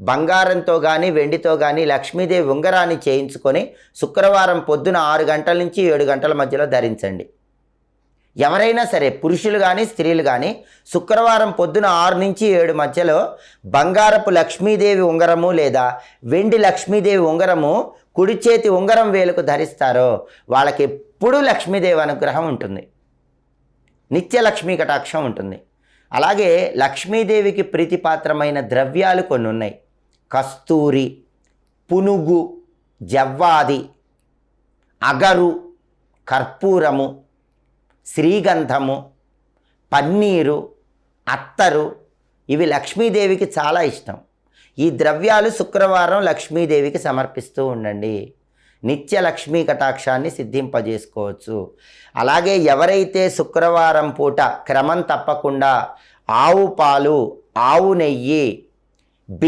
బంగారంతో కానీ వెండితో కానీ లక్ష్మీదేవి ఉంగరాన్ని చేయించుకొని శుక్రవారం పొద్దున 6 గంటల నుంచి 7 గంటల మధ్యలో ధరించండి. ఎవరైనా సరే పురుషులు కానీ స్త్రీలు కానీ శుక్రవారం పొద్దున 6 నుంచి 7 మధ్యలో బంగారపు లక్ష్మీదేవి ఉంగరము లేదా వెండి లక్ష్మీదేవి ఉంగరము కుడి చేతి ఉంగరం వేలుకు ధరిస్తారో వాళ్ళకి ఎప్పుడూ లక్ష్మీదేవి అనుగ్రహం ఉంటుంది, నిత్య లక్ష్మీ కటాక్షం ఉంటుంది. అలాగే లక్ష్మీదేవికి ప్రీతిపాత్రమైన ద్రవ్యాలు కొన్ని ఉన్నాయి. కస్తూరి, పునుగు, జవ్వాది, అగరు, కర్పూరము, శ్రీగంధము, పన్నీరు, అత్తరు ఇవి లక్ష్మీదేవికి చాలా ఇష్టం. ఈ ద్రవ్యాలు శుక్రవారం లక్ష్మీదేవికి సమర్పిస్తూ ఉండండి. నిత్య లక్ష్మీ కటాక్షాన్ని సిద్ధింపజేసుకోవచ్చు. అలాగే ఎవరైతే శుక్రవారం పూట క్రమం తప్పకుండా ఆవు పాలు, ఆవు నెయ్యి,